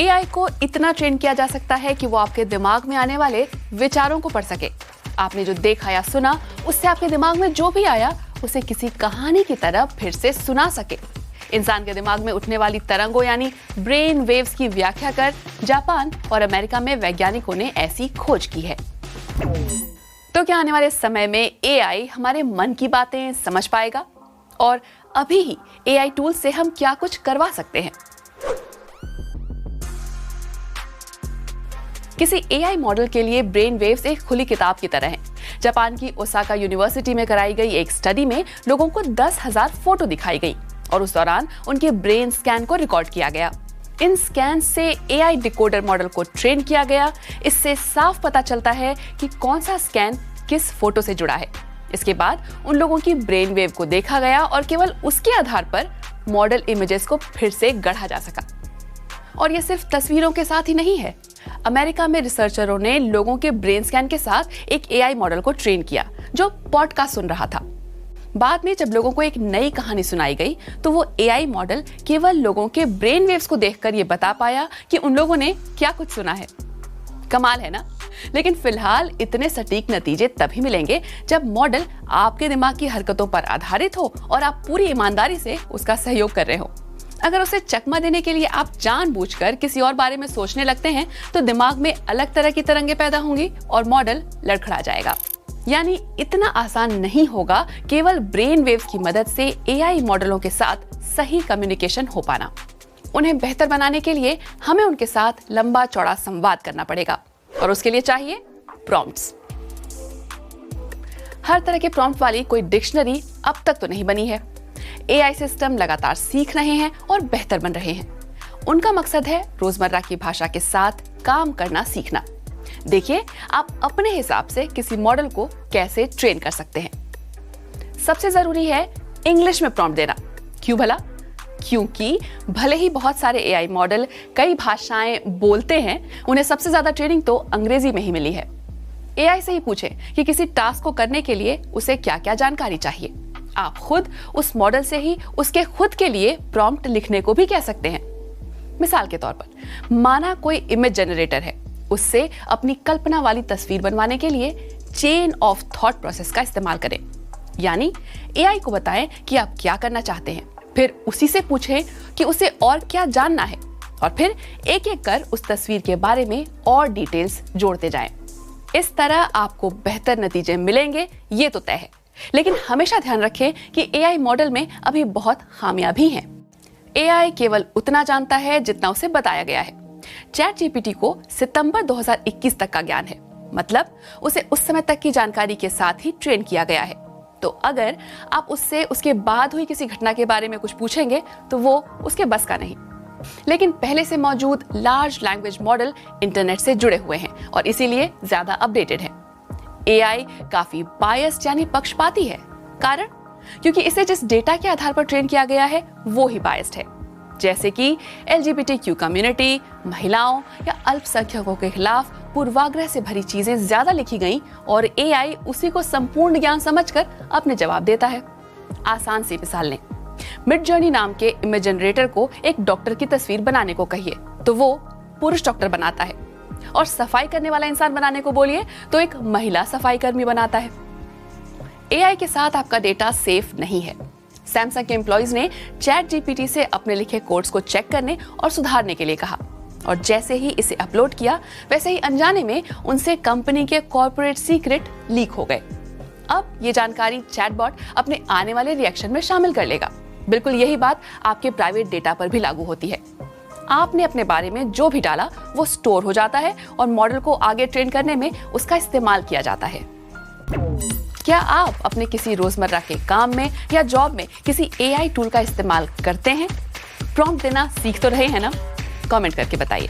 AI को इतना train किया जा सकता है कि वो आपके दिमाग में आने वाले विचारों को पढ़ सके। आपने जो देखा या सुना, उससे आपके दिमाग में जो भी आया उसे किसी कहानी की तरह फिर से सुना सके। इंसान के दिमाग में उठने वाली तरंगों यानी ब्रेन वेव्स की व्याख्या कर जापान और अमेरिका में वैज्ञानिकों ने ऐसी खोज की है। तो क्या आने वाले समय में एआई हमारे मन की बातें समझ पाएगा? और अभी ही एआई टूल से हम क्या कुछ करवा सकते हैं? किसी एआई मॉडल के लिए ब्रेन वेव्स एक खुली किताब की तरह हैं। जापान की ओसाका यूनिवर्सिटी में कराई गई एक स्टडी में लोगों को 10,000 फोटो दिखाई गई और उस दौरान उनके ब्रेन स्कैन को रिकॉर्ड किया गया। इन स्कैन से एआई डिकोडर मॉडल को ट्रेन किया गया। इससे साफ पता चलता है कि कौन सा स्कैन किस फोटो से जुड़ा है। इसके बाद उन लोगों की ब्रेन वेव को देखा गया और केवल उसके आधार पर मॉडल इमेजेस को फिर से गढ़ा जा सका। और ये सिर्फ तस्वीरों के साथ ही नहीं है। अमेरिका में रिसर्चरों ने लोगों के ब्रेन स्कैन के साथ एक एआई मॉडल को ट्रेन किया जो पॉडकास्ट सुन रहा था। बाद में जब लोगों को एक नई कहानी सुनाई गई तो वो एआई मॉडल केवल लोगों के ब्रेन वेव्स को देखकर ये बता पाया कि उन लोगों ने क्या कुछ सुना है। कमाल है ना? लेकिन फिलहाल इतने सटीक नतीजे तभी मिलेंगे जब मॉडल आपके दिमाग की हरकतों पर आधारित हो और आप पूरी ईमानदारी से उसका सहयोग कर रहे हो। अगर उसे चकमा देने के लिए आप जानबूझकर किसी और बारे में सोचने लगते हैं तो दिमाग में अलग तरह की तरंगें पैदा होंगी और मॉडल लड़खड़ा जाएगा। यानी इतना आसान नहीं होगा केवल ब्रेन वेव्स की मदद से एआई मॉडलों के साथ सही कम्युनिकेशन हो पाना। उन्हें बेहतर बनाने के लिए हमें उनके साथ लंबा चौड़ा संवाद करना पड़ेगा और उसके लिए चाहिए प्रॉम्प्ट्स। हर तरह के प्रॉम्प्ट वाली कोई डिक्शनरी अब तक तो नहीं बनी है। एआई सिस्टम लगातार सीख रहे हैं और बेहतर बन रहे हैं। उनका मकसद है रोजमर्रा की भाषा के साथ काम करना सीखना। देखिए आप अपने हिसाब से किसी मॉडल को कैसे ट्रेन कर सकते हैं। सबसे जरूरी है इंग्लिश में प्रॉम्प्ट देना। क्यों भला? क्योंकि भले ही बहुत सारे एआई मॉडल कई भाषाएं बोलते हैं, उन्हें सबसे ज्यादा ट्रेनिंग तो अंग्रेजी में ही मिली है। एआई से ही पूछें कि किसी टास्क को करने के लिए उसे क्या-क्या जानकारी चाहिए। आप खुद उस मॉडल से ही उसके खुद के लिए प्रॉम्प्ट लिखने को भी कह सकते हैं। मिसाल के तौर पर माना कोई इमेज जनरेटर है, उससे अपनी कल्पना वाली तस्वीर बनवाने के लिए चेन ऑफ थॉट प्रोसेस का इस्तेमाल करें। यानी एआई को बताएं कि आप क्या करना चाहते हैं, फिर उसी से पूछें कि उसे और क्या जानना है और फिर एक एक कर उस तस्वीर के बारे में और डिटेल्स जोड़ते जाएं। इस तरह आपको बेहतर नतीजे मिलेंगे, ये तो तय है। लेकिन हमेशा ध्यान रखें कि एआई मॉडल में अभी बहुत खामियां भी हैं। एआई केवल उतना जानता है जितना उसे बताया गया है। चैटजीपीटी को सितंबर 2021 तक का ज्ञान है, मतलब उसे उस समय तक की जानकारी के साथ ही ट्रेन किया गया है। तो अगर आप उससे उसके बाद हुई किसी घटना के बारे में कुछ पूछेंगे तो वो उसके बस का नहीं। लेकिन पहले से मौजूद लार्ज लैंग्वेज मॉडल इंटरनेट से जुड़े हुए हैं और इसीलिए ज्यादा अपडेटेड है। एआई काफी बायस्ड यानी पक्षपाती है। कारण? क्योंकि इसे जिस डेटा के आधार पर ट्रेन किया गया है वो ही बायस्ड है। जैसे कि एलजीबीटीक्यू कम्युनिटी, महिलाओं या अल्पसंख्यकों के खिलाफ पूर्वाग्रह से भरी चीजें ज्यादा लिखी गईं और एआई उसी को संपूर्ण ज्ञान समझकर अपने जवाब देता है। आसान सी मिसाल लें, मिडजर्नी नाम के इमेज जनरेटर को एक डॉक्टर की तस्वीर बनाने को कहिए तो वो पुरुष डॉक्टर बनाता है, और सफाई करने वाला इंसान बनाने को बोलिए तो एक महिला सफाई कर्मी बनाता है। एआई के साथ आपका डेटा सेफ नहीं है। सैमसंग के एम्प्लॉइज ने चैटजीपीटी से अपने लिखे कोड्स को चेक करने और सुधारने के लिए कहा, और जैसे ही इसे अपलोड किया वैसे ही अनजाने में उनसे कंपनी के कॉर्पोरेट सीक्रेट लीक हो गए। अब ये जानकारी चैटबॉट अपने आने वाले रिएक्शन में शामिल कर लेगा। बिल्कुल यही बात आपके प्राइवेट डेटा पर भी लागू होती है। आपने अपने बारे में जो भी डाला वो स्टोर हो जाता है और मॉडल को आगे ट्रेन करने में उसका इस्तेमाल किया जाता है। क्या आप अपने किसी रोजमर्रा के काम में या जॉब में किसी एआई टूल का इस्तेमाल करते हैं? प्रॉम्प्ट देना सीख तो रहे हैं ना? कमेंट करके बताइए।